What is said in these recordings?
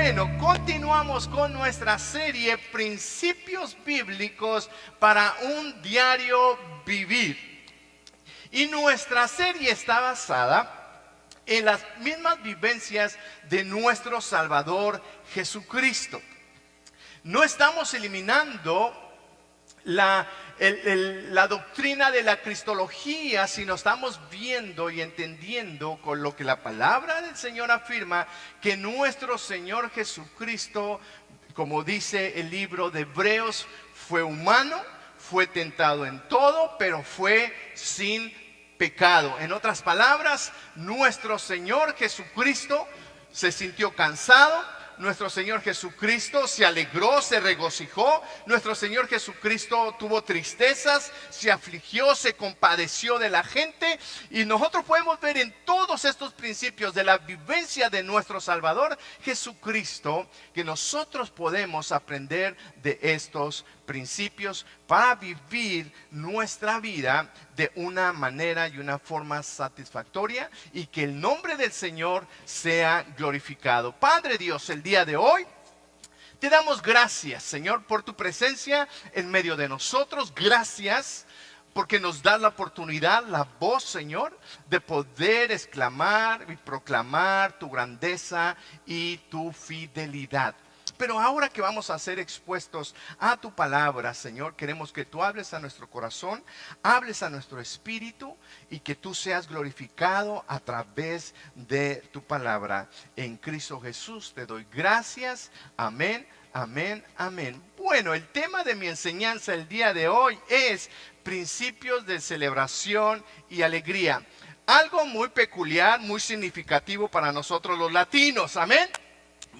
Bueno, continuamos con nuestra serie Principios Bíblicos para un Diario Vivir. Y nuestra serie está basada en las mismas vivencias de nuestro Salvador Jesucristo. No estamos eliminando la doctrina de la cristología, sino estamos viendo y entendiendo con lo que la palabra del Señor afirma, que nuestro Señor Jesucristo, como dice el libro de Hebreos, fue humano, fue tentado en todo, pero fue sin pecado. En otras palabras, nuestro Señor Jesucristo se sintió cansado. Nuestro Señor Jesucristo se alegró, se regocijó. Nuestro Señor Jesucristo tuvo tristezas, se afligió, se compadeció de la gente. Y nosotros podemos ver en todos estos principios de la vivencia de nuestro Salvador Jesucristo que nosotros podemos aprender de estos principios para vivir nuestra vida de una manera y una forma satisfactoria, y que el nombre del Señor sea glorificado. Padre Dios, el día de hoy te damos gracias, Señor, por tu presencia en medio de nosotros. Gracias porque nos das la oportunidad, la voz, Señor, de poder exclamar y proclamar tu grandeza y tu fidelidad. Pero ahora que vamos a ser expuestos a tu palabra, Señor, queremos que tú hables a nuestro corazón, hables a nuestro espíritu, y que tú seas glorificado a través de tu palabra. En Cristo Jesús te doy gracias. Amén, amén, amén. Bueno, el tema de mi enseñanza el día de hoy es principios de celebración y alegría. Algo muy peculiar, muy significativo para nosotros los latinos. Amén.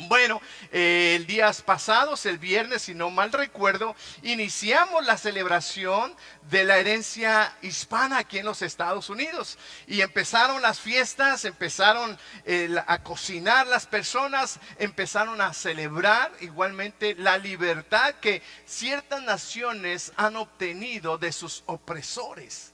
Bueno, el días pasados, el viernes, si no mal recuerdo, iniciamos la celebración de la herencia hispana aquí en los Estados Unidos. Y empezaron las fiestas, empezaron a cocinar las personas, empezaron a celebrar igualmente la libertad que ciertas naciones han obtenido de sus opresores.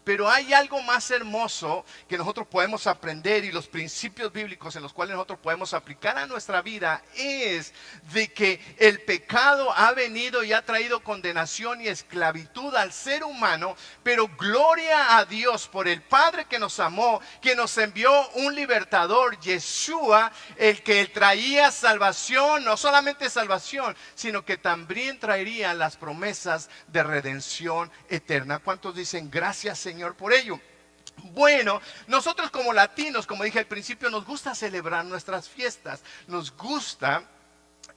Pero hay algo más hermoso que nosotros podemos aprender, y los principios bíblicos en los cuales nosotros podemos aplicar a nuestra vida es de que el pecado ha venido y ha traído condenación y esclavitud al ser humano, pero gloria a Dios por el Padre que nos amó, que nos envió un libertador, Yeshua, el que traía salvación, no solamente salvación, sino que también traería las promesas de redención eterna. ¿Cuántos dicen gracias, Señor, por ello? Bueno, nosotros como latinos, como dije al principio, nos gusta celebrar nuestras fiestas. Nos gusta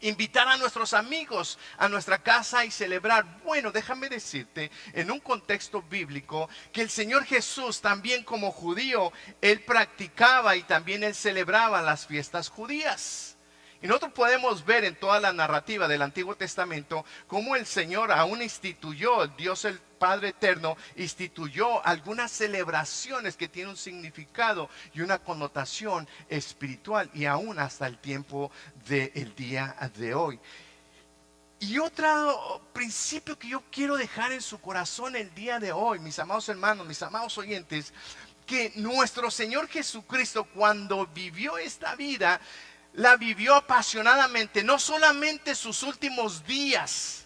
invitar a nuestros amigos a nuestra casa y celebrar. Bueno, déjame decirte, en un contexto bíblico, que el Señor Jesús también como judío, Él practicaba y también Él celebraba las fiestas judías. Y nosotros podemos ver en toda la narrativa del Antiguo Testamento cómo el Señor aún instituyó, Dios el Padre Eterno instituyó algunas celebraciones que tienen un significado y una connotación espiritual, y aún hasta el tiempo del día de hoy. Y otro principio que yo quiero dejar en su corazón el día de hoy, mis amados hermanos, mis amados oyentes, que nuestro Señor Jesucristo, cuando vivió esta vida, la vivió apasionadamente, no solamente sus últimos días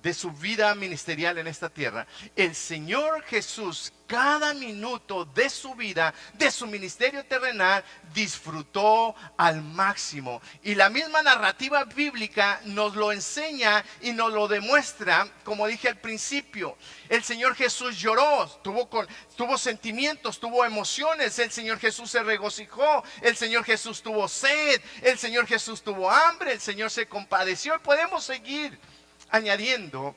de su vida ministerial en esta tierra. El Señor Jesús, cada minuto de su vida, de su ministerio terrenal, disfrutó al máximo. Y la misma narrativa bíblica nos lo enseña y nos lo demuestra. Como dije al principio, el Señor Jesús lloró, tuvo sentimientos, tuvo emociones. El Señor Jesús se regocijó, el Señor Jesús tuvo sed, el Señor Jesús tuvo hambre, el Señor se compadeció. Y podemos seguir añadiendo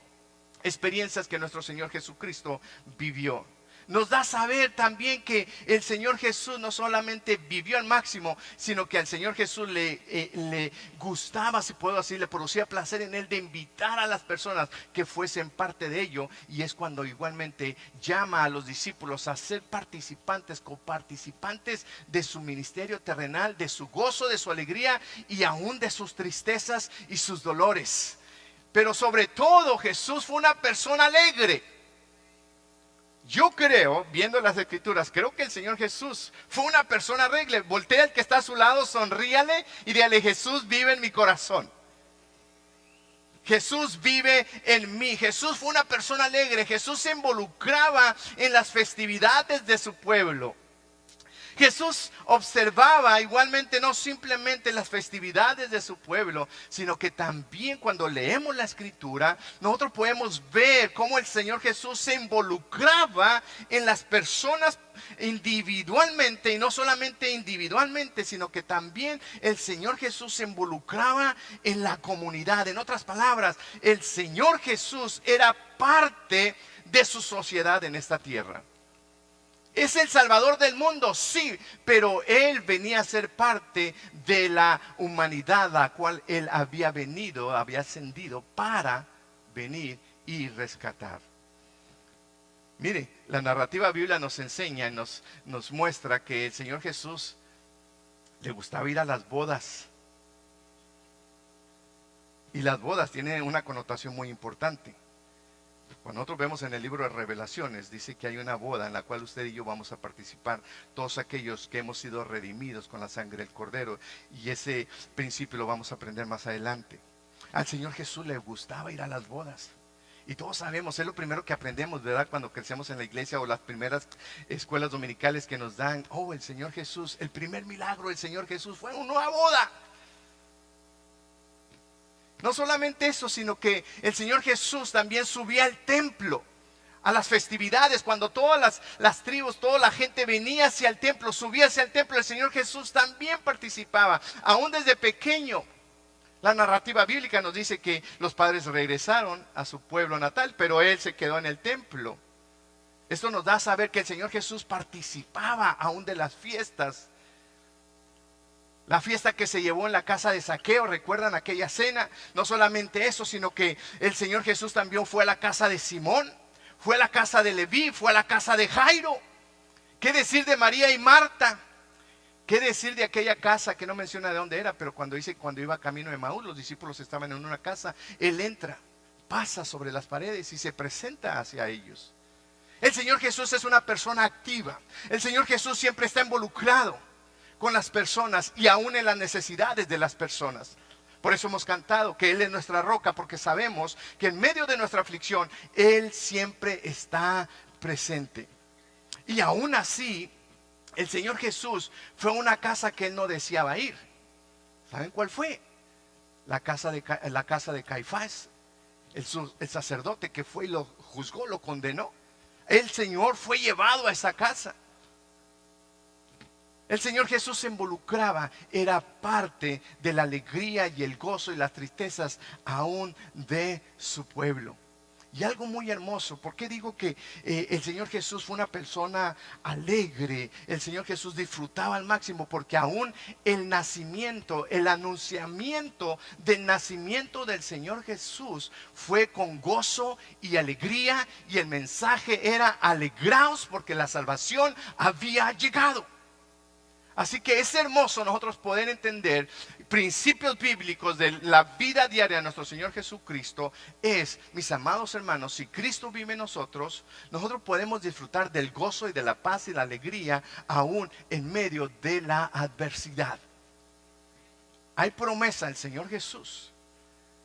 experiencias que nuestro Señor Jesucristo vivió. Nos da a saber también que el Señor Jesús no solamente vivió al máximo, sino que al Señor Jesús le gustaba, si puedo decir, le producía placer en Él de invitar a las personas que fuesen parte de ello. Y es cuando igualmente llama a los discípulos a ser participantes, coparticipantes de su ministerio terrenal, de su gozo, de su alegría y aún de sus tristezas y sus dolores. Pero sobre todo, Jesús fue una persona alegre. Yo creo, viendo las escrituras, creo que el Señor Jesús fue una persona alegre. Voltea al que está a su lado, sonríale y dígale: Jesús vive en mi corazón. Jesús vive en mí. Jesús fue una persona alegre. Jesús se involucraba en las festividades de su pueblo. Jesús observaba igualmente no simplemente las festividades de su pueblo, sino que también cuando leemos la escritura, nosotros podemos ver cómo el Señor Jesús se involucraba en las personas individualmente, y no solamente individualmente, sino que también el Señor Jesús se involucraba en la comunidad. En otras palabras, el Señor Jesús era parte de su sociedad en esta tierra. ¿Es el Salvador del mundo? Sí, pero Él venía a ser parte de la humanidad a la cual Él había venido, había ascendido para venir y rescatar. Mire, la narrativa bíblica nos enseña, nos muestra que el Señor Jesús le gustaba ir a las bodas. Y las bodas tienen una connotación muy importante. Cuando nosotros vemos en el libro de Revelaciones, dice que hay una boda en la cual usted y yo vamos a participar, todos aquellos que hemos sido redimidos con la sangre del Cordero, y ese principio lo vamos a aprender más adelante. Al Señor Jesús le gustaba ir a las bodas, y todos sabemos, es lo primero que aprendemos, ¿verdad? Cuando crecemos en la iglesia, o las primeras escuelas dominicales que nos dan: oh, el Señor Jesús, el primer milagro del Señor Jesús fue una boda. No solamente eso, sino que el Señor Jesús también subía al templo, a las festividades, cuando todas las tribus, toda la gente venía hacia el templo, subía hacia el templo, el Señor Jesús también participaba, aún desde pequeño. La narrativa bíblica nos dice que los padres regresaron a su pueblo natal, pero Él se quedó en el templo. Esto nos da a saber que el Señor Jesús participaba aún de las fiestas. La fiesta que se llevó en la casa de Zaqueo, ¿recuerdan aquella cena? No solamente eso, sino que el Señor Jesús también fue a la casa de Simón, fue a la casa de Leví, fue a la casa de Jairo. ¿Qué decir de María y Marta? ¿Qué decir de aquella casa que no menciona de dónde era? Pero cuando iba camino de Emaús, los discípulos estaban en una casa. Él entra, pasa sobre las paredes y se presenta hacia ellos. El Señor Jesús es una persona activa. El Señor Jesús siempre está involucrado con las personas y aún en las necesidades de las personas. Por eso hemos cantado que Él es nuestra roca, porque sabemos que en medio de nuestra aflicción Él siempre está presente. Y aún así, el Señor Jesús fue a una casa que Él no deseaba ir. ¿Saben cuál fue? La casa de Caifás, el sacerdote que fue y lo juzgó, lo condenó. El Señor fue llevado a esa casa. El Señor Jesús se involucraba, era parte de la alegría y el gozo y las tristezas aún de su pueblo. Y algo muy hermoso, ¿por qué digo que el Señor Jesús fue una persona alegre? El Señor Jesús disfrutaba al máximo, porque aún el nacimiento, el anunciamiento del nacimiento del Señor Jesús fue con gozo y alegría, y el mensaje era: alegraos porque la salvación había llegado. Así que es hermoso nosotros poder entender principios bíblicos de la vida diaria de nuestro Señor Jesucristo. Mis amados hermanos, si Cristo vive en nosotros, nosotros podemos disfrutar del gozo y de la paz y la alegría aún en medio de la adversidad. Hay promesa, el Señor Jesús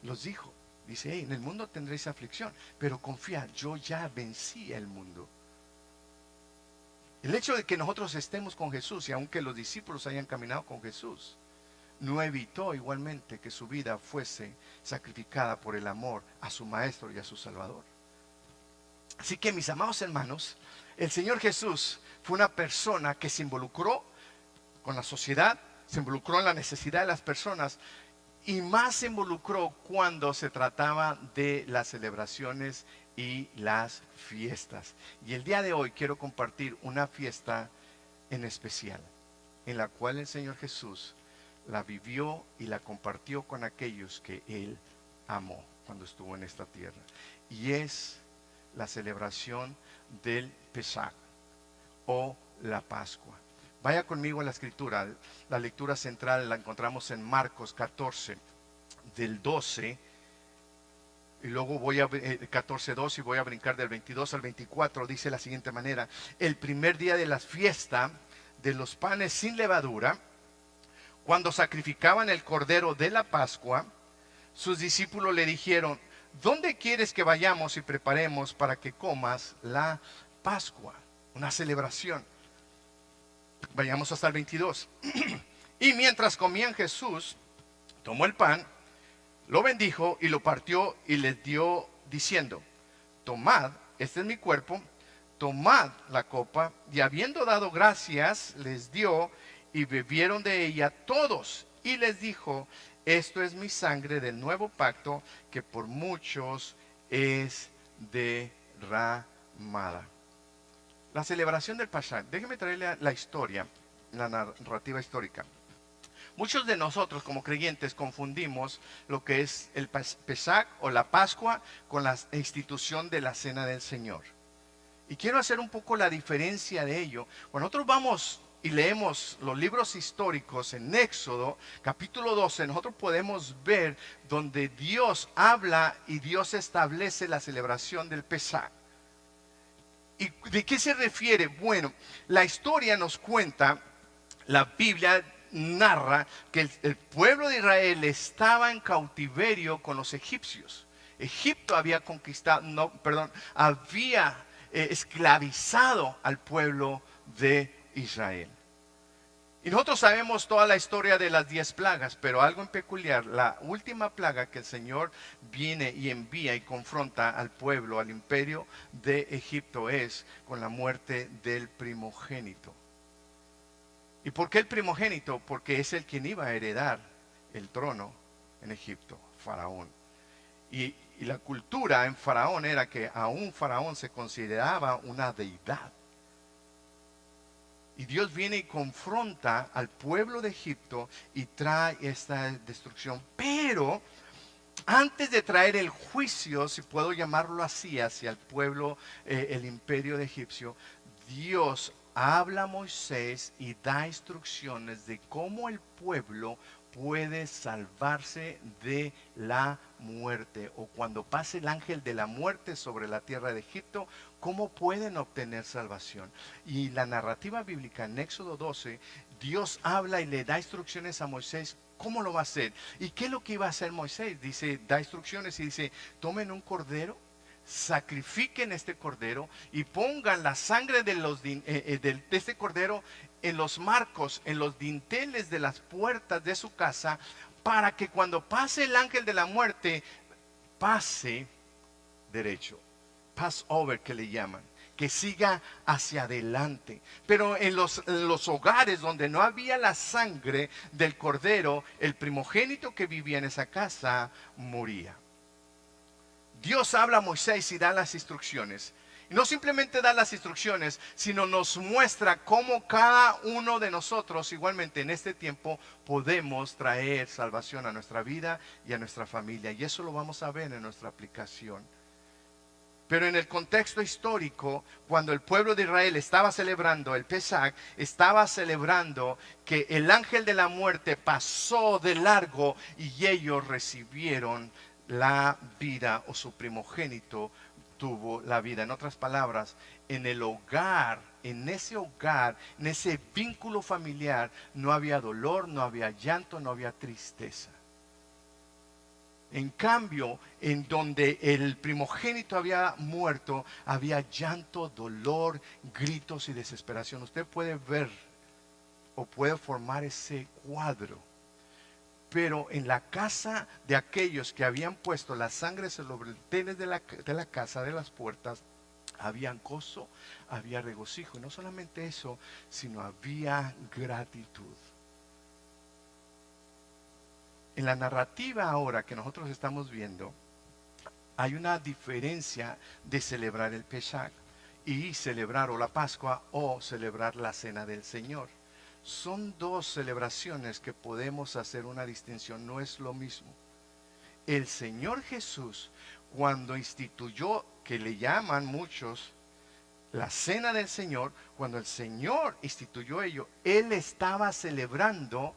los dijo. Dice: hey, en el mundo tendréis aflicción, pero confía, yo ya vencí el mundo. El hecho de que nosotros estemos con Jesús, y aunque los discípulos hayan caminado con Jesús, no evitó igualmente que su vida fuese sacrificada por el amor a su Maestro y a su Salvador. Así que, mis amados hermanos, el Señor Jesús fue una persona que se involucró con la sociedad, se involucró en la necesidad de las personas, y más se involucró cuando se trataba de las celebraciones y las fiestas. Y el día de hoy quiero compartir una fiesta en especial, en la cual el Señor Jesús la vivió y la compartió con aquellos que Él amó cuando estuvo en esta tierra. Y es la celebración del Pesaj, o la Pascua. Vaya conmigo a la escritura. La lectura central la encontramos en Marcos 14, del 12 Y luego voy a 14:2 y voy a brincar del 22 al 24. Dice de la siguiente manera: el primer día de la fiesta de los panes sin levadura, cuando sacrificaban el cordero de la Pascua, sus discípulos le dijeron: ¿dónde quieres que vayamos y preparemos para que comas la Pascua? Una celebración. Vayamos hasta el 22. Y mientras comían, Jesús tomó el pan, lo bendijo y lo partió y les dio diciendo: tomad, este es mi cuerpo. Tomad la copa. Y habiendo dado gracias, les dio, y bebieron de ella todos. Y les dijo: esto es mi sangre del nuevo pacto, que por muchos es derramada. La celebración del Pesaj. Déjeme traerle la historia, la narrativa histórica. Muchos de nosotros como creyentes confundimos lo que es el Pesaj o la Pascua con la institución de la Cena del Señor. Y quiero hacer un poco la diferencia de ello. Cuando nosotros vamos y leemos los libros históricos en Éxodo, capítulo 12, nosotros podemos ver donde Dios habla y Dios establece la celebración del Pesaj. ¿Y de qué se refiere? Bueno, la historia nos cuenta, la Biblia narra que el pueblo de Israel estaba en cautiverio con los egipcios. Egipto había conquistado, había esclavizado al pueblo de Israel. Y nosotros sabemos toda la historia de las 10 plagas, pero algo en peculiar: la última plaga que el Señor viene y envía y confronta al pueblo, al imperio de Egipto, es con la muerte del primogénito. ¿Y por qué el primogénito? Porque es el quien iba a heredar el trono en Egipto, Faraón. Y la cultura en Faraón era que aún Faraón se consideraba una deidad. Y Dios viene y confronta al pueblo de Egipto y trae esta destrucción. Pero antes de traer el juicio, si puedo llamarlo así, hacia el pueblo, el imperio de Egipcio, Dios habla a Moisés y da instrucciones de cómo el pueblo puede salvarse de la muerte, o cuando pase el ángel de la muerte sobre la tierra de Egipto, cómo pueden obtener salvación. Y la narrativa bíblica en Éxodo 12, Dios habla y le da instrucciones a Moisés cómo lo va a hacer. ¿Y qué es lo que iba a hacer Moisés? Dice, da instrucciones y dice: tomen un cordero, sacrifiquen este cordero y pongan la sangre de este cordero en los marcos, en los dinteles de las puertas de su casa, para que cuando pase el ángel de la muerte, pase derecho. Pass over, que le llaman, que siga hacia adelante. Pero en los hogares donde no había la sangre del cordero, el primogénito que vivía en esa casa moría. Dios habla a Moisés y da las instrucciones. Y no simplemente da las instrucciones, sino nos muestra cómo cada uno de nosotros, igualmente en este tiempo, podemos traer salvación a nuestra vida y a nuestra familia. Y eso lo vamos a ver en nuestra aplicación. Pero en el contexto histórico, cuando el pueblo de Israel estaba celebrando el Pesaj, estaba celebrando que el ángel de la muerte pasó de largo y ellos recibieron la vida, o su primogénito tuvo la vida. En otras palabras, en el hogar, en ese vínculo familiar, no había dolor, no había llanto, no había tristeza. En cambio, en donde el primogénito había muerto, había llanto, dolor, gritos y desesperación. Usted puede ver o puede formar ese cuadro. Pero en la casa de aquellos que habían puesto la sangre sobre los dinteles de la casa, de las puertas, había gozo, había regocijo. Y no solamente eso, sino había gratitud. En la narrativa ahora que nosotros estamos viendo, hay una diferencia de celebrar el Pesaj y celebrar o la Pascua o celebrar la Cena del Señor. Son dos celebraciones que podemos hacer una distinción, no es lo mismo. El Señor Jesús, cuando instituyó, que le llaman muchos la Cena del Señor, cuando el Señor instituyó ello, Él estaba celebrando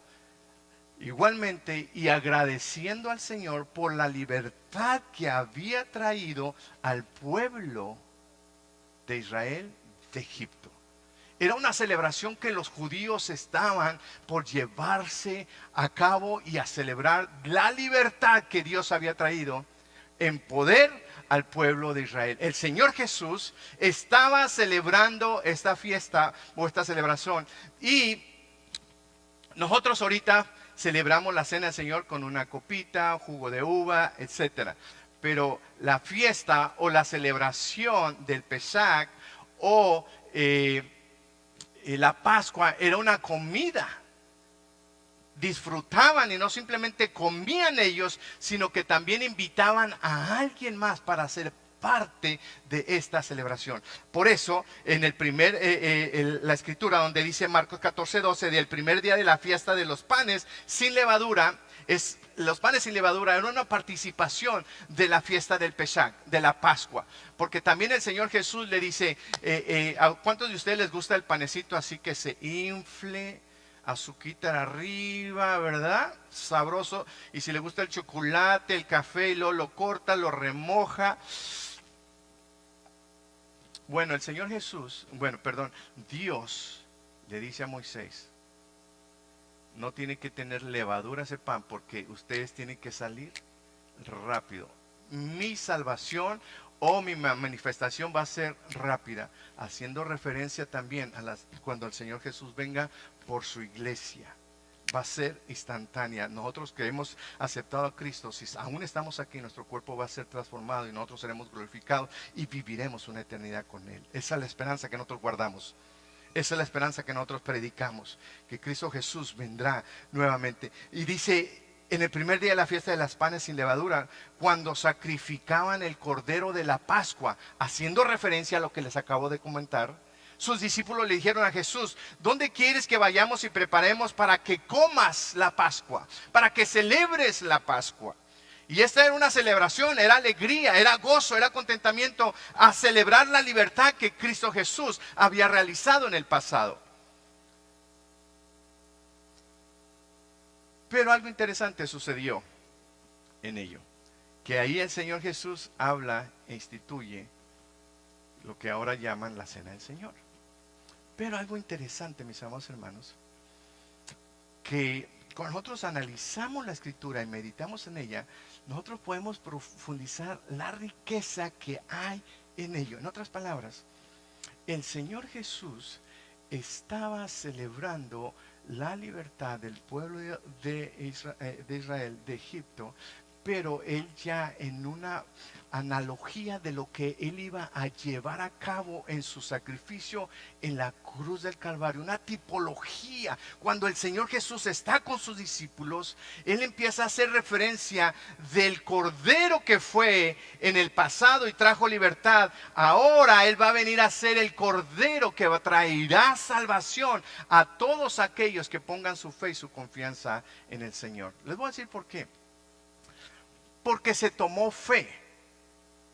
Igualmente, y agradeciendo al Señor por la libertad que había traído al pueblo de Israel de Egipto. Era una celebración que los judíos estaban por llevarse a cabo y a celebrar la libertad que Dios había traído en poder al pueblo de Israel. El Señor Jesús estaba celebrando esta fiesta o esta celebración, y nosotros ahorita celebramos la cena del Señor con una copita, jugo de uva, etcétera. Pero la fiesta o la celebración del Pesach o la Pascua era una comida. Disfrutaban y no simplemente comían ellos, sino que también invitaban a alguien más para ser parte de esta celebración. Por eso, en la escritura donde dice Marcos 14:12, del primer día de la fiesta de los panes sin levadura, los panes sin levadura era una participación de la fiesta del Pesach, de la Pascua. Porque también el Señor Jesús le dice, ¿a cuántos de ustedes les gusta el panecito así que se infle? Azuquita arriba, ¿verdad? Sabroso. Y si le gusta el chocolate, el café, y luego lo corta, lo remoja. Bueno, el Señor Jesús, Dios le dice a Moisés, no tiene que tener levadura ese pan porque ustedes tienen que salir rápido. Mi salvación o mi manifestación va a ser rápida, haciendo referencia también a cuando el Señor Jesús venga por su iglesia. Va a ser instantánea. Nosotros que hemos aceptado a Cristo, si aún estamos aquí, nuestro cuerpo va a ser transformado y nosotros seremos glorificados y viviremos una eternidad con Él. Esa es la esperanza que nosotros guardamos. Esa es la esperanza que nosotros predicamos, que Cristo Jesús vendrá nuevamente. Y dice, en el primer día de la fiesta de las panes sin levadura, cuando sacrificaban el cordero de la Pascua, haciendo referencia a lo que les acabo de comentar, sus discípulos le dijeron a Jesús, ¿dónde quieres que vayamos y preparemos para que comas la Pascua? Para que celebres la Pascua. Y esta era una celebración, era alegría, era gozo, era contentamiento a celebrar la libertad que Cristo Jesús había realizado en el pasado. Pero algo interesante sucedió en ello, que ahí el Señor Jesús habla e instituye lo que ahora llaman la Cena del Señor. Pero algo interesante, mis amados hermanos, que cuando nosotros analizamos la Escritura y meditamos en ella, nosotros podemos profundizar la riqueza que hay en ello. En otras palabras, el Señor Jesús estaba celebrando la libertad del pueblo de Israel, de Egipto, pero Él ya en una analogía de lo que Él iba a llevar a cabo en su sacrificio en la cruz del Calvario, una tipología. Cuando el Señor Jesús está con sus discípulos, Él empieza a hacer referencia del Cordero que fue en el pasado y trajo libertad. Ahora Él va a venir a ser el Cordero que traerá salvación a todos aquellos que pongan su fe y su confianza en el Señor. Les voy a decir por qué. Porque se tomó fe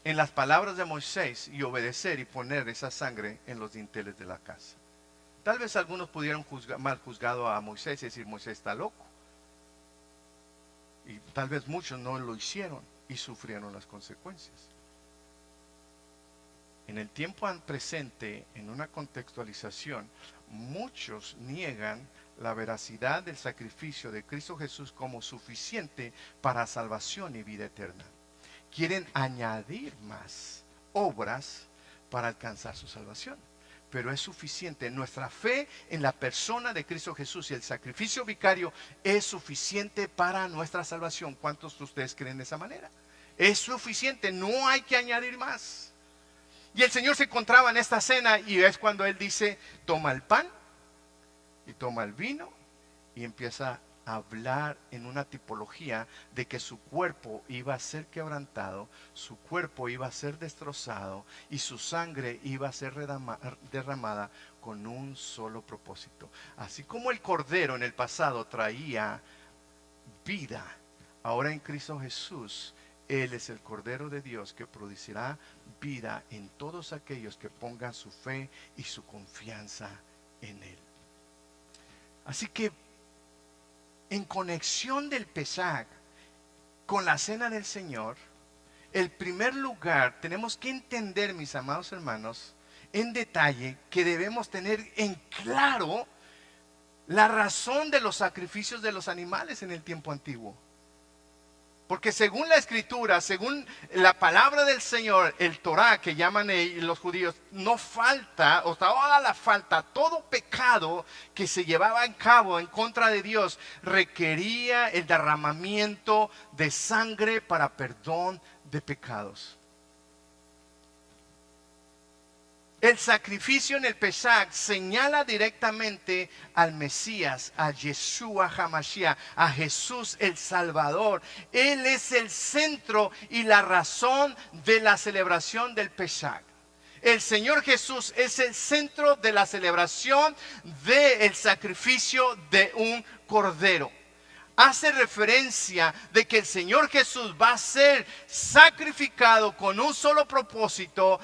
en las palabras de Moisés y obedecer y poner esa sangre en los dinteles de la casa. Tal vez algunos pudieron mal juzgado a Moisés y decir, Moisés está loco. Y tal vez muchos no lo hicieron y sufrieron las consecuencias. En el tiempo presente, en una contextualización, muchos niegan la veracidad del sacrificio de Cristo Jesús como suficiente para salvación y vida eterna. Quieren añadir más obras para alcanzar su salvación, pero es suficiente. Nuestra fe en la persona de Cristo Jesús y el sacrificio vicario es suficiente para nuestra salvación. ¿Cuántos de ustedes creen de esa manera? Es suficiente, no hay que añadir más. Y el Señor se encontraba en esta cena y es cuando Él dice, toma el pan y toma el vino y empieza a hablar en una tipología de que su cuerpo iba a ser quebrantado, su cuerpo iba a ser destrozado y su sangre iba a ser derramada con un solo propósito. Así como el Cordero en el pasado traía vida, ahora en Cristo Jesús Él es el Cordero de Dios que producirá vida en todos aquellos que pongan su fe y su confianza en Él. Así que en conexión del Pesaj con la cena del Señor, el primer lugar tenemos que entender, mis amados hermanos, en detalle, que debemos tener en claro la razón de los sacrificios de los animales en el tiempo antiguo. Porque según la escritura, según la palabra del Señor, el Torah que llaman los judíos, no falta, o toda la falta, todo pecado que se llevaba a cabo en contra de Dios requería el derramamiento de sangre para perdón de pecados. El sacrificio en el Pesaj señala directamente al Mesías, a Yeshua HaMashiach, a Jesús el Salvador. Él es el centro y la razón de la celebración del Pesaj. El Señor Jesús es el centro de la celebración del sacrificio de un cordero. Hace referencia de que el Señor Jesús va a ser sacrificado con un solo propósito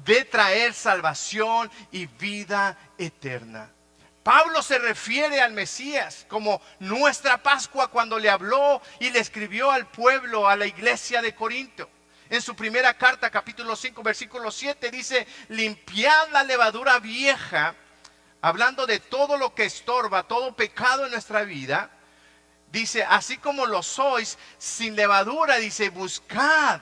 de traer salvación y vida eterna. Pablo se refiere al Mesías como nuestra Pascua cuando le habló y le escribió al pueblo, a la iglesia de Corinto. En su primera carta, capítulo 5, versículo 7, dice: limpiad la levadura vieja, hablando de todo lo que estorba, todo pecado en nuestra vida. Dice, así como lo sois, sin levadura, dice, buscad.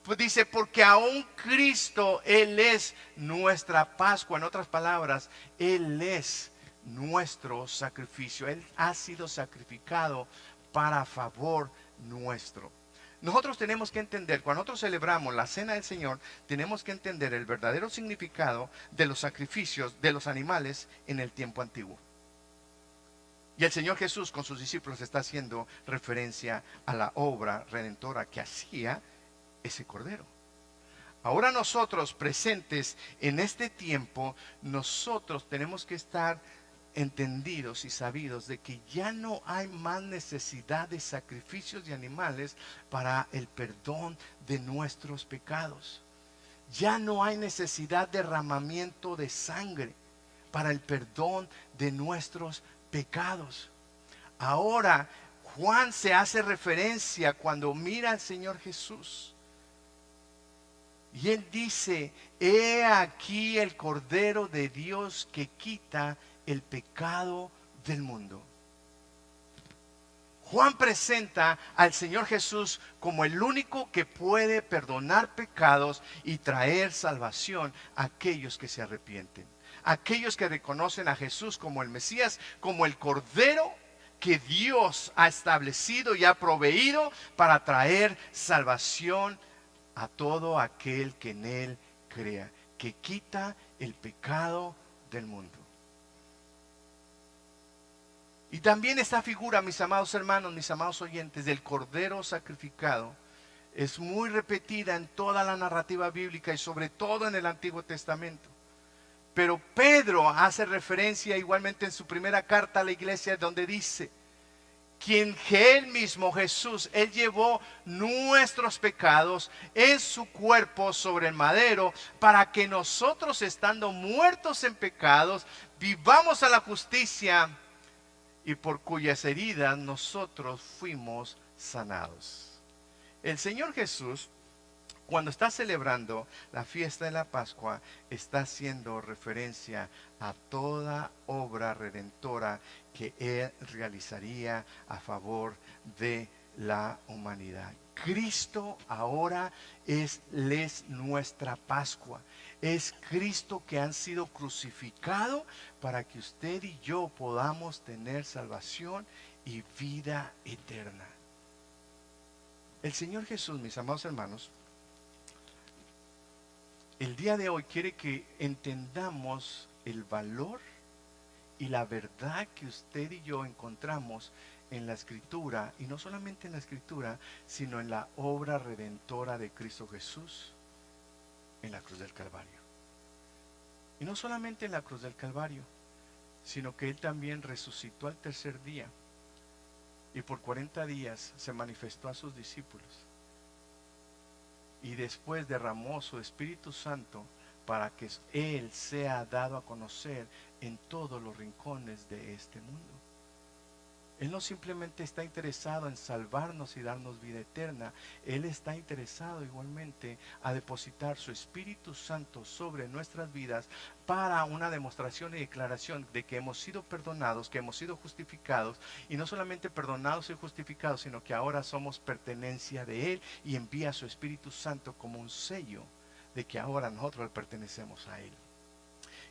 Pues dice, porque aún Cristo, Él es nuestra Pascua. En otras palabras, Él es nuestro sacrificio. Él ha sido sacrificado para favor nuestro. Nosotros tenemos que entender, cuando nosotros celebramos la cena del Señor, tenemos que entender el verdadero significado de los sacrificios de los animales en el tiempo antiguo. Y el Señor Jesús con sus discípulos está haciendo referencia a la obra redentora que hacía ese cordero. Ahora nosotros presentes en este tiempo, nosotros tenemos que estar entendidos y sabidos de que ya no hay más necesidad de sacrificios de animales para el perdón de nuestros pecados. Ya no hay necesidad de derramamiento de sangre para el perdón de nuestros pecados. Ahora Juan se hace referencia cuando mira al Señor Jesús y él dice: he aquí el Cordero de Dios que quita el pecado del mundo. Juan presenta al Señor Jesús como el único que puede perdonar pecados y traer salvación a aquellos que se arrepienten. Aquellos que reconocen a Jesús como el Mesías, como el Cordero que Dios ha establecido y ha proveído para traer salvación a todo aquel que en Él crea, que quita el pecado del mundo. Y también esta figura, mis amados hermanos, mis amados oyentes, del Cordero sacrificado, es muy repetida en toda la narrativa bíblica y sobre todo en el Antiguo Testamento. Pero Pedro hace referencia igualmente en su primera carta a la iglesia, donde dice: quien que él mismo, Jesús, él llevó nuestros pecados en su cuerpo sobre el madero, para que nosotros, estando muertos en pecados, vivamos a la justicia, y por cuyas heridas nosotros fuimos sanados. El Señor Jesús, cuando está celebrando la fiesta de la Pascua, está haciendo referencia a toda obra redentora que Él realizaría a favor de la humanidad. Cristo ahora es nuestra Pascua. Es Cristo que han sido crucificado para que usted y yo podamos tener salvación y vida eterna. El Señor Jesús, mis amados hermanos, el día de hoy quiere que entendamos el valor y la verdad que usted y yo encontramos en la Escritura, y no solamente en la Escritura, sino en la obra redentora de Cristo Jesús en la cruz del Calvario. Y no solamente en la cruz del Calvario, sino que Él también resucitó al tercer día y por 40 días se manifestó a sus discípulos. Y después derramó su Espíritu Santo para que Él sea dado a conocer en todos los rincones de este mundo. Él no simplemente está interesado en salvarnos y darnos vida eterna. Él está interesado igualmente a depositar su Espíritu Santo sobre nuestras vidas para una demostración y declaración de que hemos sido perdonados, que hemos sido justificados, y no solamente perdonados y justificados, sino que ahora somos pertenencia de Él, y envía su Espíritu Santo como un sello de que ahora nosotros le pertenecemos a Él.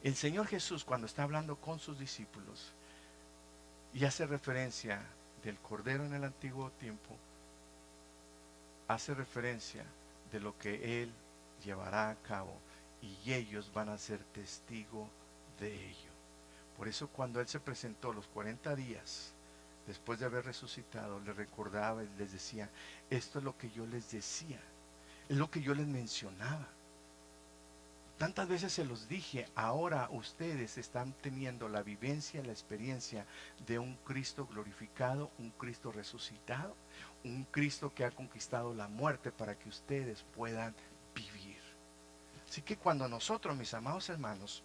El Señor Jesús, cuando está hablando con sus discípulos y hace referencia del Cordero en el antiguo tiempo, hace referencia de lo que Él llevará a cabo y ellos van a ser testigo de ello. Por eso cuando Él se presentó los 40 días después de haber resucitado, les recordaba y les decía: esto es lo que yo les decía, es lo que yo les mencionaba. Tantas veces se los dije, ahora ustedes están teniendo la vivencia, la experiencia de un Cristo glorificado, un Cristo resucitado, un Cristo que ha conquistado la muerte para que ustedes puedan vivir. Así que cuando nosotros, mis amados hermanos,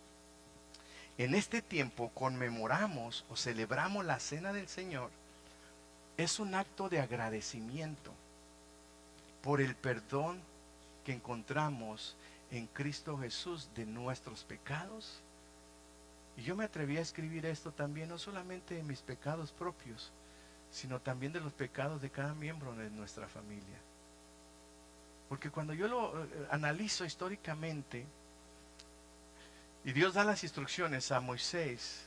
en este tiempo conmemoramos o celebramos la cena del Señor, es un acto de agradecimiento por el perdón que encontramos en Cristo Jesús de nuestros pecados. Y yo me atreví a escribir esto también, no solamente de mis pecados propios, sino también de los pecados de cada miembro de nuestra familia. Porque cuando yo lo analizo históricamente, y Dios da las instrucciones a Moisés,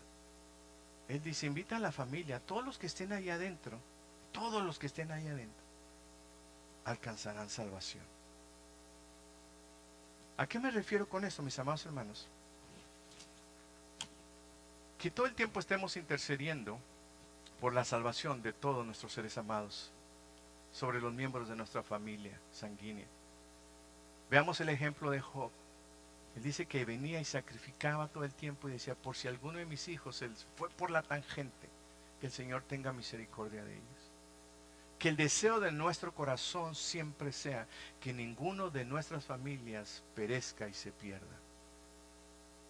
Él dice: invita a la familia, todos los que estén ahí adentro, todos los que estén ahí adentro, alcanzarán salvación. ¿A qué me refiero con esto, mis amados hermanos? Que todo el tiempo estemos intercediendo por la salvación de todos nuestros seres amados, sobre los miembros de nuestra familia sanguínea. Veamos el ejemplo de Job. Él dice que venía y sacrificaba todo el tiempo y decía: por si alguno de mis hijos él fue por la tangente, que el Señor tenga misericordia de ellos. Que el deseo de nuestro corazón siempre sea que ninguno de nuestras familias perezca y se pierda.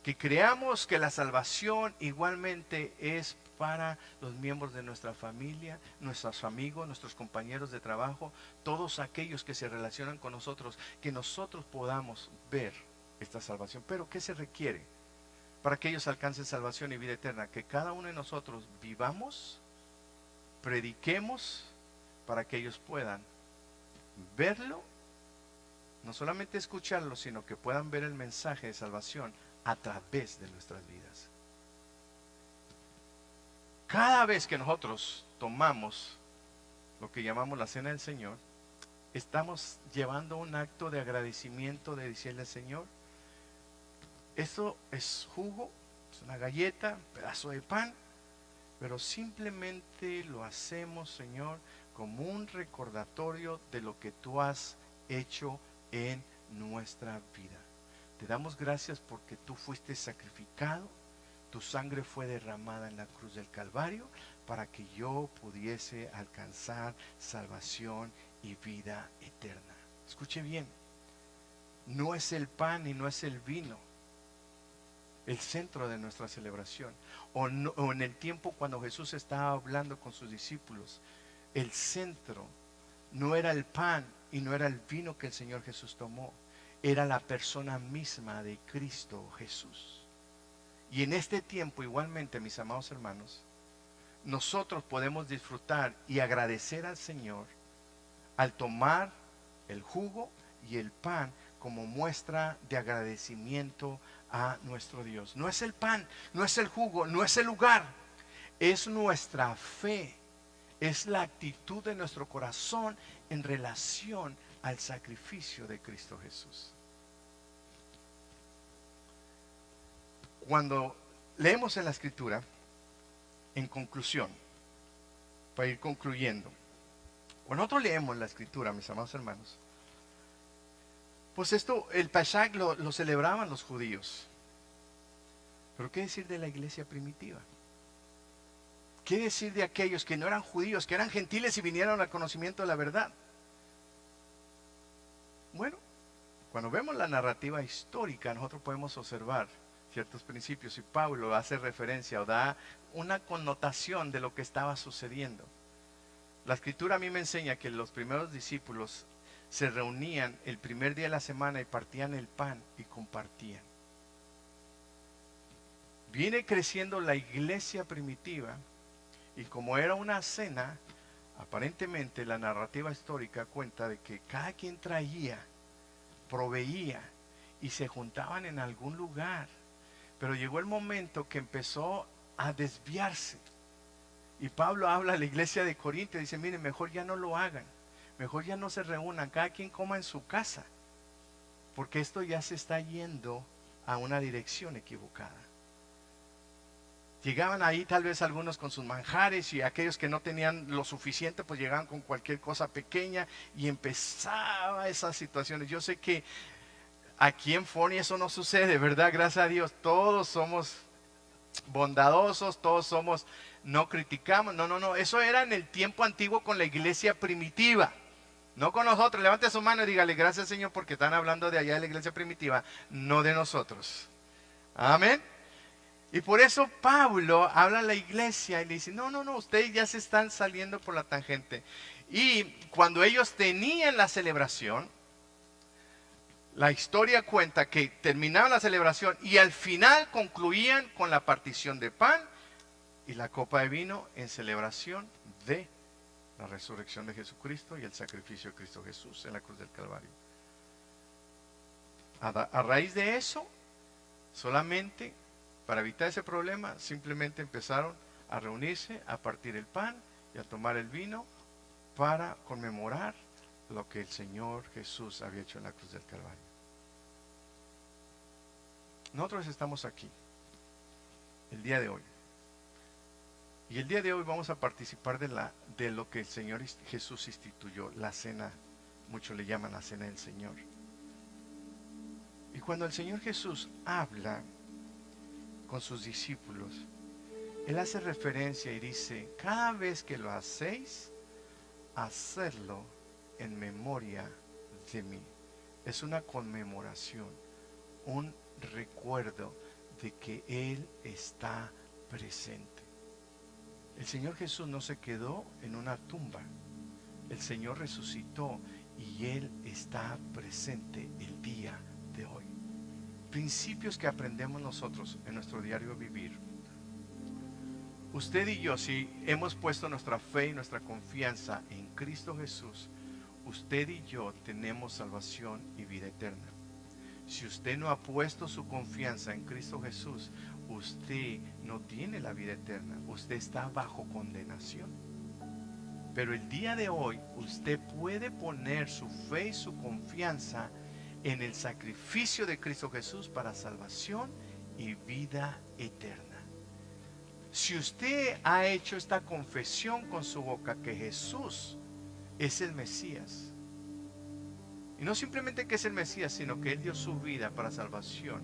Que creamos que la salvación igualmente es para los miembros de nuestra familia, nuestros amigos, nuestros compañeros de trabajo, todos aquellos que se relacionan con nosotros, que nosotros podamos ver esta salvación. Pero ¿qué se requiere para que ellos alcancen salvación y vida eterna? Que cada uno de nosotros vivamos, prediquemos, para que ellos puedan verlo, no solamente escucharlo, sino que puedan ver el mensaje de salvación a través de nuestras vidas. Cada vez que nosotros tomamos lo que llamamos la cena del Señor, estamos llevando un acto de agradecimiento, de decirle al Señor: esto es jugo, es una galleta, un pedazo de pan, pero simplemente lo hacemos, Señor, como un recordatorio de lo que tú has hecho en nuestra vida. Te damos gracias porque tú fuiste sacrificado, tu sangre fue derramada en la cruz del Calvario para que yo pudiese alcanzar salvación y vida eterna. Escuche bien, no es el pan y no es el vino el centro de nuestra celebración, o en el tiempo cuando Jesús estaba hablando con sus discípulos, el centro no era el pan y no era el vino que el Señor Jesús tomó, era la persona misma de Cristo Jesús. Y en este tiempo igualmente, mis amados hermanos, nosotros podemos disfrutar y agradecer al Señor al tomar el jugo y el pan como muestra de agradecimiento a nuestro Dios. No es el pan, no es el jugo, no es el lugar, es nuestra fe, es la actitud de nuestro corazón en relación al sacrificio de Cristo Jesús. Cuando leemos en la Escritura, en conclusión, para ir concluyendo, cuando nosotros leemos la Escritura, mis amados hermanos, pues esto, el Pesaj lo celebraban los judíos. Pero ¿qué decir de la iglesia primitiva? ¿Qué decir de aquellos que no eran judíos, que eran gentiles y vinieron al conocimiento de la verdad? Bueno, cuando vemos la narrativa histórica, nosotros podemos observar ciertos principios, y Pablo hace referencia o da una connotación de lo que estaba sucediendo. La escritura a mí me enseña que los primeros discípulos se reunían el primer día de la semana y partían el pan y compartían. Viene creciendo la iglesia primitiva, y como era una cena, aparentemente la narrativa histórica cuenta de que cada quien traía, proveía y se juntaban en algún lugar. Pero llegó el momento que empezó a desviarse. Y Pablo habla a la iglesia de Corinto y dice, miren, mejor ya no lo hagan. Mejor ya no se reúnan, cada quien coma en su casa. Porque esto ya se está yendo a una dirección equivocada. Llegaban ahí tal vez algunos con sus manjares, y aquellos que no tenían lo suficiente pues llegaban con cualquier cosa pequeña, y empezaba esas situaciones. Yo sé que aquí en Forney eso no sucede, ¿verdad? Gracias a Dios, todos somos bondadosos, todos somos, no criticamos. No, eso era en el tiempo antiguo con la iglesia primitiva, no con nosotros. Levante su mano y dígale, gracias Señor, porque están hablando de allá de la iglesia primitiva, no de nosotros. Amén. Y por eso Pablo habla a la iglesia y le dice, no, ustedes ya se están saliendo por la tangente. Y cuando ellos tenían la celebración, la historia cuenta que terminaban la celebración y al final concluían con la partición de pan y la copa de vino en celebración de la resurrección de Jesucristo y el sacrificio de Cristo Jesús en la cruz del Calvario. A raíz de eso, solamente para evitar ese problema, simplemente empezaron a reunirse, a partir el pan y a tomar el vino para conmemorar lo que el Señor Jesús había hecho en la cruz del Calvario. Nosotros estamos aquí el día de hoy, y el día de hoy vamos a participar de lo que el Señor Jesús instituyó, la cena. Muchos le llaman la cena del Señor. Y cuando el Señor Jesús habla con sus discípulos, Él hace referencia y dice, cada vez que lo hacéis, hacerlo en memoria de mí. Es una conmemoración, un recuerdo de que Él está presente. El Señor Jesús no se quedó en una tumba. El Señor resucitó y Él está presente el día de hoy. Principios que aprendemos nosotros en nuestro diario vivir. Usted y yo, si hemos puesto nuestra fe y nuestra confianza en Cristo Jesús, usted y yo tenemos salvación y vida eterna. Si usted no ha puesto su confianza en Cristo Jesús, usted no tiene la vida eterna. Usted está bajo condenación. Pero el día de hoy, usted puede poner su fe y su confianza en el sacrificio de Cristo Jesús para salvación y vida eterna. Si usted ha hecho esta confesión con su boca que Jesús es el Mesías, y no simplemente que es el Mesías, sino que Él dio su vida para salvación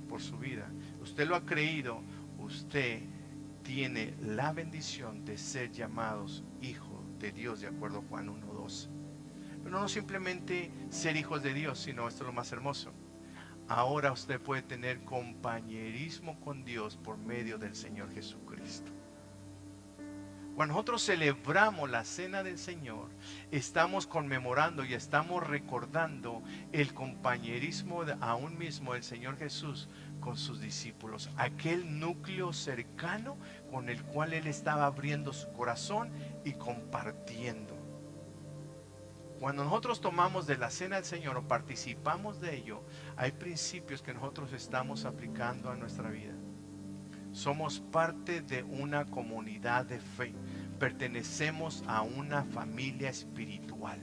por su vida, usted lo ha creído, usted tiene la bendición de ser llamados hijos de Dios, de acuerdo a Juan 1:12. Pero no simplemente ser hijos de Dios, sino esto es lo más hermoso. Ahora usted puede tener compañerismo con Dios por medio del Señor Jesucristo. Cuando nosotros celebramos la cena del Señor, estamos conmemorando y estamos recordando el compañerismo aún mismo del Señor Jesús con sus discípulos, aquel núcleo cercano con el cual Él estaba abriendo su corazón y compartiendo. Cuando nosotros tomamos de la cena del Señor o participamos de ello, hay principios que nosotros estamos aplicando a nuestra vida. Somos parte de una comunidad de fe. Pertenecemos a una familia espiritual.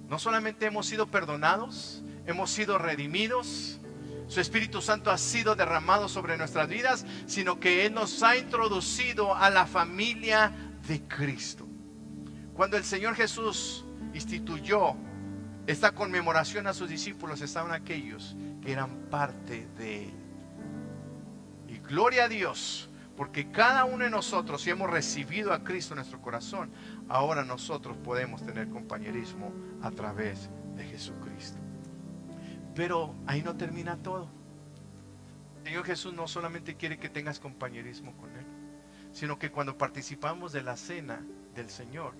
No solamente hemos sido perdonados, hemos sido redimidos, su Espíritu Santo ha sido derramado sobre nuestras vidas, sino que Él nos ha introducido a la familia de Cristo. Cuando el Señor Jesús instituyó esta conmemoración a sus discípulos, estaban aquellos que eran parte de Él. Y gloria a Dios, porque cada uno de nosotros, si hemos recibido a Cristo en nuestro corazón, ahora nosotros podemos tener compañerismo a través de Jesucristo. Pero ahí no termina todo. Señor Jesús no solamente quiere que tengas compañerismo con Él, sino que cuando participamos de la cena del Señor,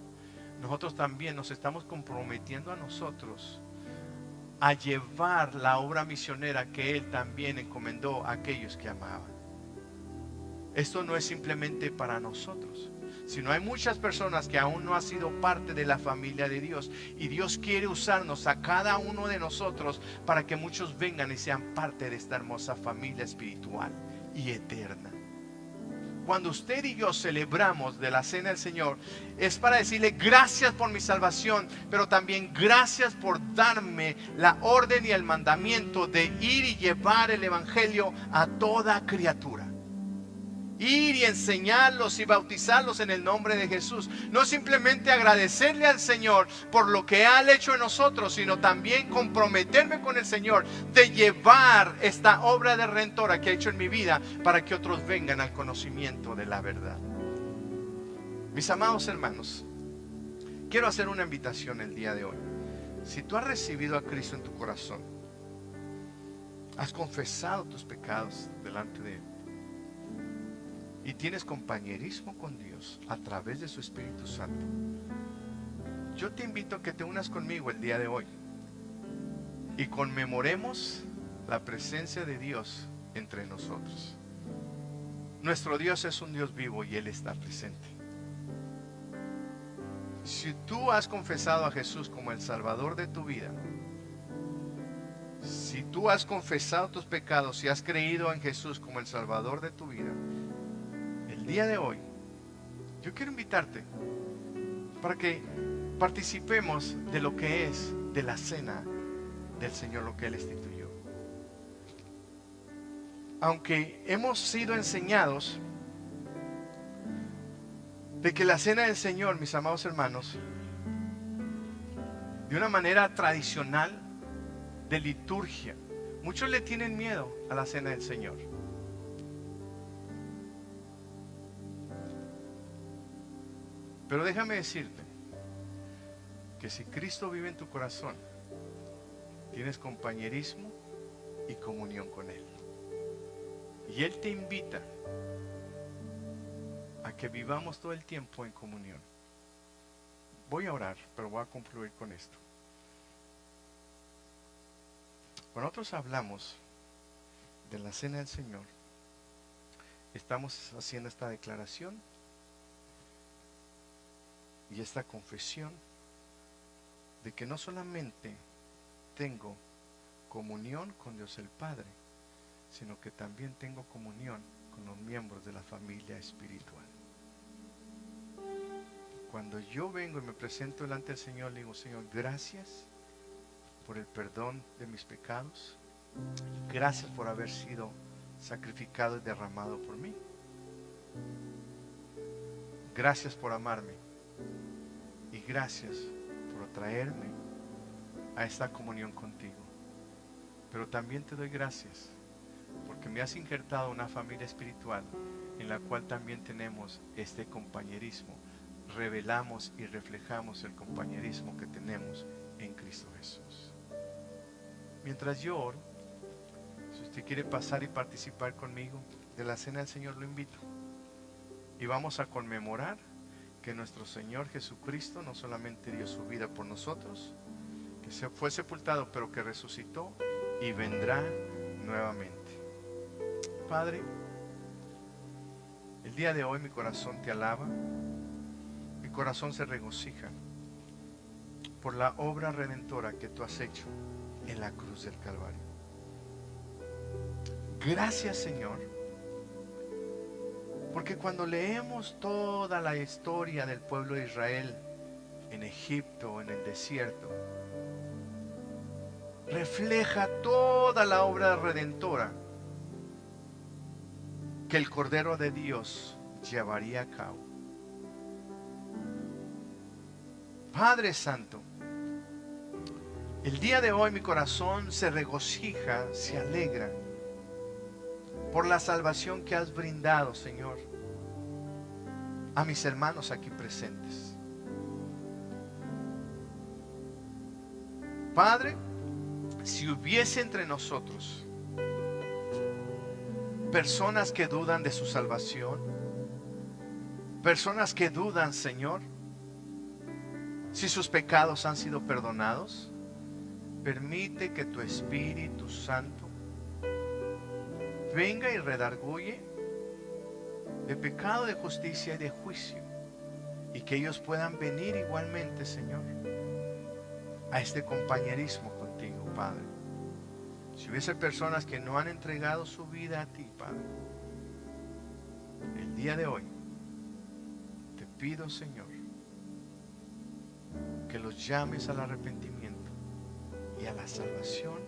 nosotros también nos estamos comprometiendo a nosotros a llevar la obra misionera que Él también encomendó a aquellos que amaban. Esto no es simplemente para nosotros, sino hay muchas personas que aún no han sido parte de la familia de Dios, y Dios quiere usarnos a cada uno de nosotros para que muchos vengan y sean parte de esta hermosa familia espiritual y eterna. Cuando usted y yo celebramos de la cena del Señor, es para decirle gracias por mi salvación, pero también gracias por darme la orden y el mandamiento de ir y llevar el evangelio a toda criatura. Ir y enseñarlos y bautizarlos en el nombre de Jesús. No simplemente agradecerle al Señor por lo que Él ha hecho en nosotros, sino también comprometerme con el Señor de llevar esta obra de redentora que ha hecho en mi vida para que otros vengan al conocimiento de la verdad. Mis amados hermanos, quiero hacer una invitación el día de hoy. Si tú has recibido a Cristo en tu corazón, has confesado tus pecados delante de Él, y tienes compañerismo con Dios a través de su Espíritu Santo, yo te invito a que te unas conmigo el día de hoy y conmemoremos la presencia de Dios entre nosotros. Nuestro Dios es un Dios vivo y Él está presente. Si tú has confesado a Jesús como el Salvador de tu vida, si tú has confesado tus pecados y has creído en Jesús como el Salvador de tu vida, el día de hoy yo quiero invitarte para que participemos de lo que es de la cena del Señor, lo que Él instituyó. Aunque hemos sido enseñados de que la cena del Señor, mis amados hermanos, de una manera tradicional de liturgia, muchos le tienen miedo a la cena del Señor. Pero déjame decirte que si Cristo vive en tu corazón, tienes compañerismo y comunión con Él. Y Él te invita a que vivamos todo el tiempo en comunión. Voy a orar, pero voy a concluir con esto. Cuando nosotros hablamos de la cena del Señor, estamos haciendo esta declaración y esta confesión de que no solamente tengo comunión con Dios el Padre, sino que también tengo comunión con los miembros de la familia espiritual. Cuando yo vengo y me presento delante del Señor, le digo: Señor, gracias por el perdón de mis pecados, gracias por haber sido sacrificado y derramado por mí, gracias por amarme, y gracias por atraerme a esta comunión contigo. Pero también te doy gracias porque me has injertado una familia espiritual en la cual también tenemos este compañerismo. Revelamos y reflejamos el compañerismo que tenemos en Cristo Jesús. Mientras yo oro, si usted quiere pasar y participar conmigo de la cena del Señor, lo invito. Y vamos a conmemorar que nuestro Señor Jesucristo no solamente dio su vida por nosotros, que se fue sepultado, pero que resucitó y vendrá nuevamente. Padre, el día de hoy mi corazón te alaba, mi corazón se regocija por la obra redentora que tú has hecho en la cruz del Calvario. Gracias, Señor, porque cuando leemos toda la historia del pueblo de Israel en Egipto, en el desierto, refleja toda la obra redentora que el Cordero de Dios llevaría a cabo. Padre Santo, el día de hoy mi corazón se regocija, se alegra por la salvación que has brindado, Señor, a mis hermanos aquí presentes. Padre, si hubiese entre nosotros Personas que dudan de su salvación. Personas que dudan, Señor, si sus pecados han sido perdonados. Permite que tu Espíritu Santo venga y redarguye de pecado, de justicia y de juicio. Y que ellos puedan venir igualmente, Señor, a este compañerismo contigo, Padre. Si hubiese personas que no han entregado su vida a ti, Padre, el día de hoy te pido, Señor, que los llames al arrepentimiento y a la salvación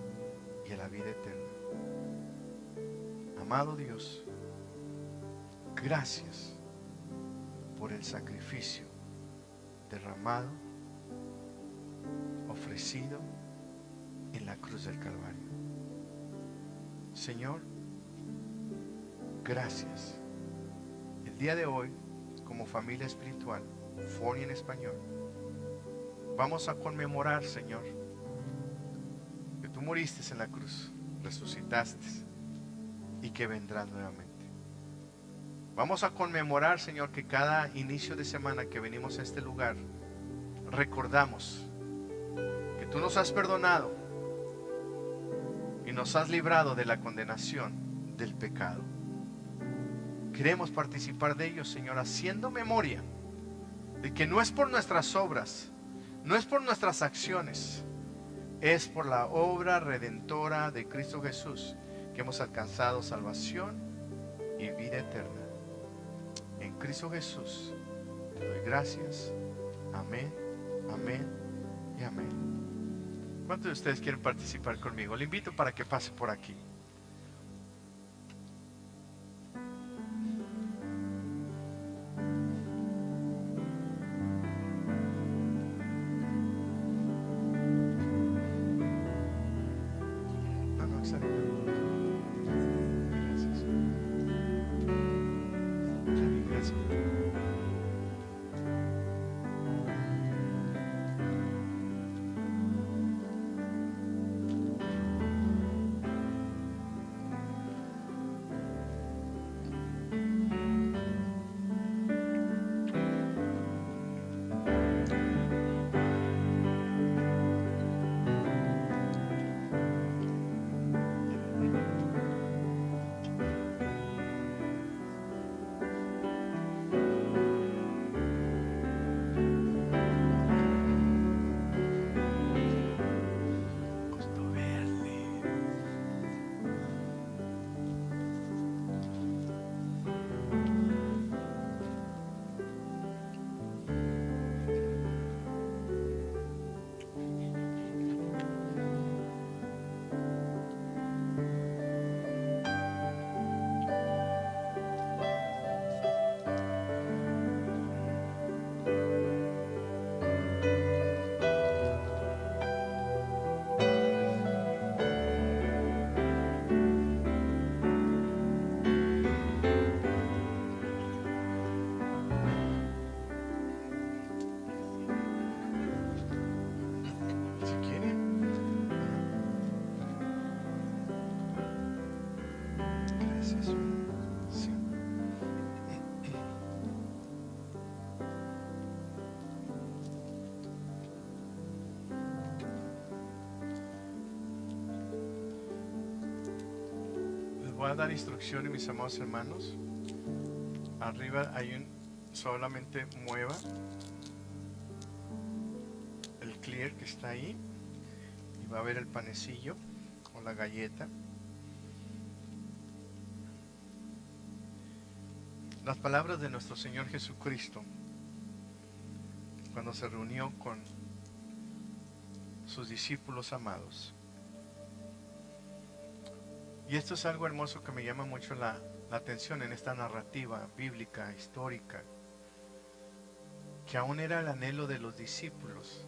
y a la vida eterna. Amado Dios, gracias por el sacrificio derramado, ofrecido en la cruz del Calvario. Señor, gracias. El día de hoy, como familia espiritual, Forni en español, vamos a conmemorar, Señor, que tú moriste en la cruz, resucitaste y que vendrás nuevamente. Vamos a conmemorar, Señor, que cada inicio de semana que venimos a este lugar, recordamos que tú nos has perdonado y nos has librado de la condenación del pecado. Queremos participar de ello, Señor, haciendo memoria de que no es por nuestras obras, no es por nuestras acciones, es por la obra redentora de Cristo Jesús que hemos alcanzado salvación y vida eterna. En Cristo Jesús te doy gracias. Amén, amén y amén. ¿Cuántos de ustedes quieren participar conmigo? Le invito para que pase por aquí. Voy a dar instrucciones, mis amados hermanos. Arriba hay solamente mueva el clear que está ahí y va a ver el panecillo o la galleta. Las palabras de nuestro Señor Jesucristo cuando se reunió con sus discípulos amados. Y esto es algo hermoso que me llama mucho la atención en esta narrativa bíblica, histórica, que aún era el anhelo de los discípulos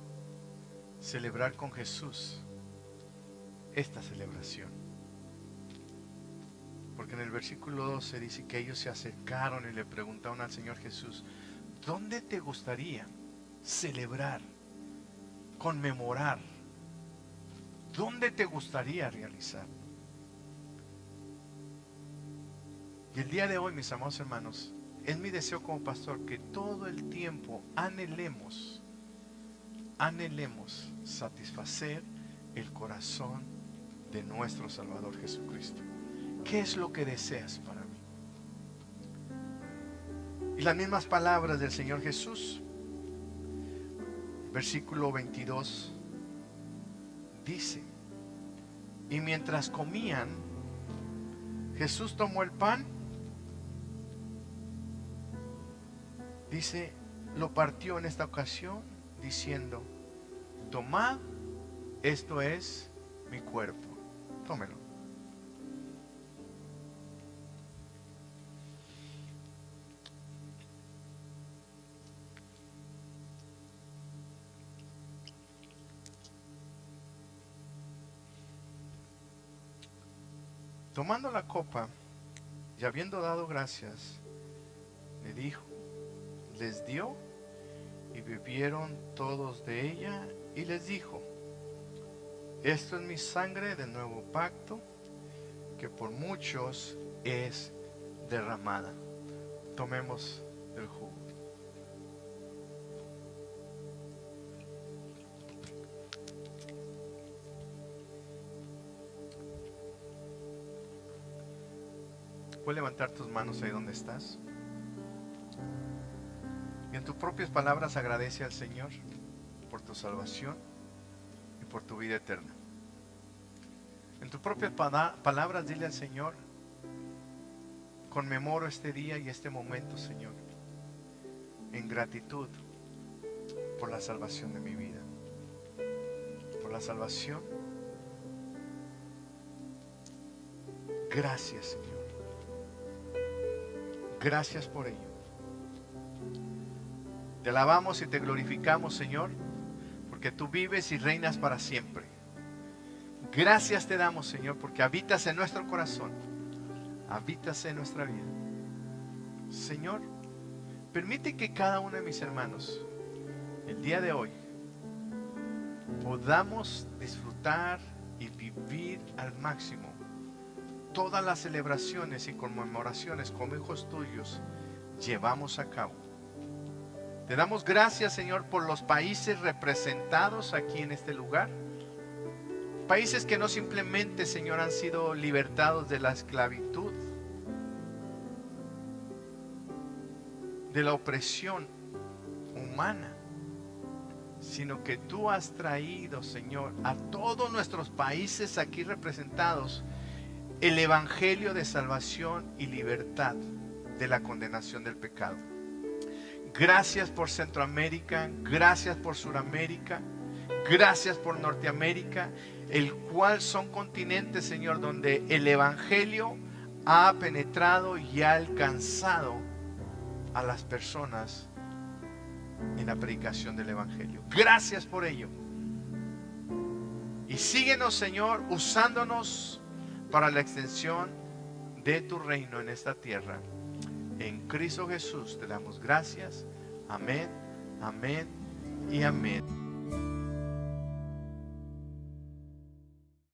celebrar con Jesús esta celebración. Porque en el versículo 12 dice que ellos se acercaron y le preguntaron al Señor Jesús: ¿dónde te gustaría celebrar, conmemorar? ¿Dónde te gustaría realizar? Y el día de hoy, mis amados hermanos, es mi deseo como pastor que todo el tiempo anhelemos satisfacer el corazón de nuestro Salvador Jesucristo. ¿Qué es lo que deseas para mí? Y las mismas palabras del Señor Jesús, versículo 22, dice: y mientras comían, Jesús tomó el pan, dice, lo partió en esta ocasión, diciendo: tomad, esto es mi cuerpo. Tómelo. Tomando la copa y habiendo dado gracias, les dio, y bebieron todos de ella, y les dijo: esto es mi sangre del nuevo pacto, que por muchos es derramada. Tomemos el jugo. ¿Puedes levantar tus manos ahí donde estás? Y en tus propias palabras agradece al Señor por tu salvación y por tu vida eterna. En tus propias palabras dile al Señor: conmemoro este día y este momento, Señor, en gratitud por la salvación de mi vida, por la salvación. Gracias, Señor. Gracias por ello. Te alabamos y te glorificamos, Señor, porque tú vives y reinas para siempre. Gracias te damos, Señor, porque habitas en nuestro corazón, habitas en nuestra vida. Señor, permite que cada uno de mis hermanos, el día de hoy, podamos disfrutar y vivir al máximo todas las celebraciones y conmemoraciones como hijos tuyos llevamos a cabo. Te damos gracias, Señor, por los países representados aquí en este lugar. Países que no simplemente, Señor, han sido libertados de la esclavitud, de la opresión humana, sino que tú has traído, Señor, a todos nuestros países aquí representados el evangelio de salvación y libertad de la condenación del pecado. Gracias por Centroamérica, gracias por Suramérica, gracias por Norteamérica, el cual son continentes, Señor, donde el evangelio ha penetrado y ha alcanzado a las personas en la predicación del evangelio. Gracias por ello. Y síguenos, Señor, usándonos para la extensión de tu reino en esta tierra. En Cristo Jesús te damos gracias. Amén, amén y amén.